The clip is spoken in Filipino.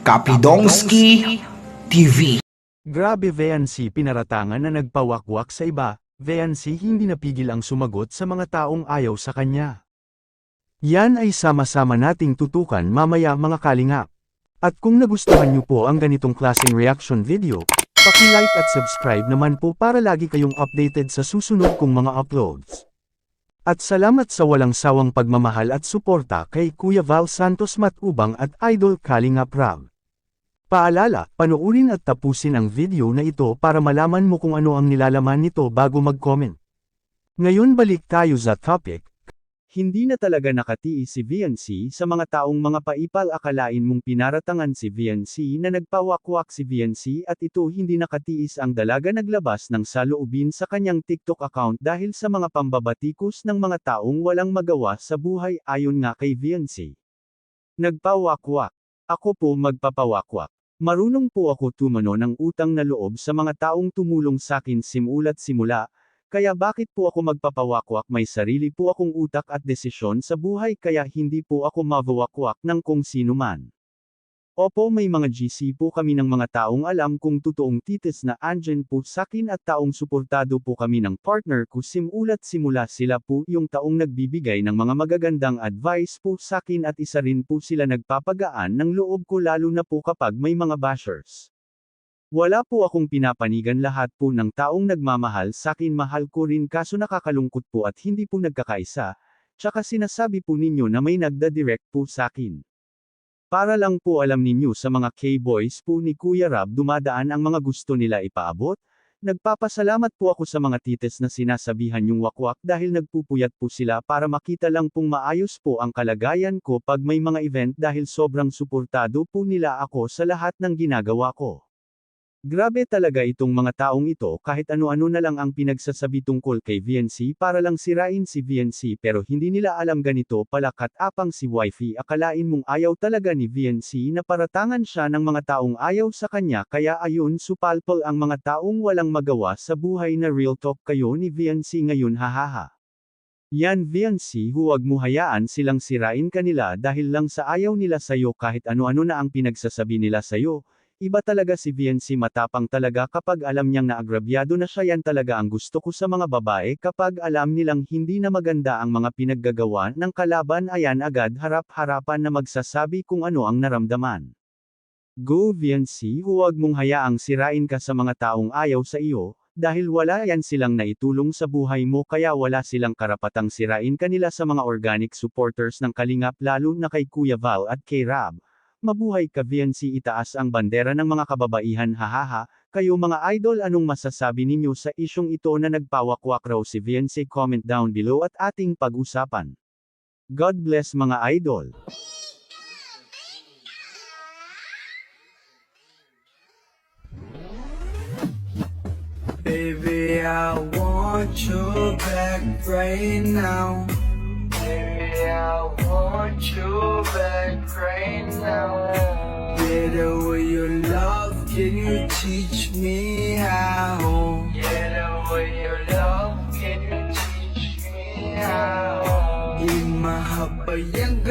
Kapidongski TV. Grabe VNC pinaratangan na nagpawakwak sa iba, VNC hindi napigil ang sumagot sa mga taong ayaw sa kanya. Yan ay sama-sama nating tutukan mamaya mga kalingap. At kung nagustuhan niyo po ang ganitong klaseng reaction video, paki-like at subscribe naman po para lagi kayong updated sa susunod kong mga uploads. At salamat sa walang sawang pagmamahal at suporta kay Kuya Val Santos Matubang at Idol Kalingap Rab. Paalala, panoorin at tapusin ang video na ito para malaman mo kung ano ang nilalaman nito bago mag-comment. Ngayon balik tayo sa topic. Hindi na talaga nakatiis si VNC sa mga taong mga paipal akalain mong pinaratangan si VNC na nagpawakwak si VNC at ito hindi nakatiis ang dalaga naglabas ng saloobin sa kanyang TikTok account dahil sa mga pambabatikos ng mga taong walang magawa sa buhay ayon nga kay VNC. Nagpawakwak. Ako po magpapawakwak. Marunong po ako tumano ng utang na loob sa mga taong tumulong sakin simula't simula, kaya bakit po ako magpapawakwak? May sarili po akong utak at desisyon sa buhay kaya hindi po ako mawawakwak ng kung sino man. Opo, may mga GC po kami ng mga taong alam kung totoong titis na andyan po sakin at taong suportado po kami ng partner ko simula't simula sila po yung taong nagbibigay ng mga magagandang advice po sakin at isa rin po sila nagpapagaan ng loob ko lalo na po kapag may mga bashers. Wala po akong pinapanigan lahat po ng taong nagmamahal sakin mahal ko rin kaso nakakalungkot po at hindi po nagkakaisa, tsaka sinasabi po ninyo na may nagda-direct po sakin. Para lang po alam ninyo sa mga K-boys po ni Kuya Rab dumadaan ang mga gusto nila ipaabot, nagpapasalamat po ako sa mga tites na sinasabihan yung wakwak dahil nagpupuyat po sila para makita lang pong maayos po ang kalagayan ko pag may mga event dahil sobrang suportado po nila ako sa lahat ng ginagawa ko. Grabe talaga itong mga taong ito kahit ano-ano na lang ang pinagsasabi tungkol kay VNC para lang sirain si VNC pero hindi nila alam ganito pala katapang si Wifey akalain mong ayaw talaga ni VNC na paratangan siya ng mga taong ayaw sa kanya kaya ayun supalpal ang mga taong walang magawa sa buhay na real talk kayo ni VNC ngayon hahaha. Yan VNC huwag mo hayaan silang sirain kanila dahil lang sa ayaw nila sayo kahit ano-ano na ang pinagsasabi nila sayo. Iba talaga si VNC matapang talaga kapag alam niyang naagrabyado na siya yan talaga ang gusto ko sa mga babae kapag alam nilang hindi na maganda ang mga pinaggagawa ng kalaban ayan agad harap-harapan na magsasabi kung ano ang naramdaman. Go VNC huwag mong hayaang sirain ka sa mga taong ayaw sa iyo, dahil wala yan silang naitulong sa buhay mo kaya wala silang karapatang sirain kanila sa mga organic supporters ng Kalingap lalo na kay Kuya Val at kay Rab. Mabuhay ka VNC itaas ang bandera ng mga kababaihan hahaha, kayo mga idol anong masasabi ninyo sa isyong ito na nagpawakwak raw si VNC comment down below at ating pag-usapan. God bless mga idol. Baby, I want you back right now. Baby, I want you back right now. Yeah, the way you love, can you teach me how? Yeah, the way you love, can you teach me how? Imahabayang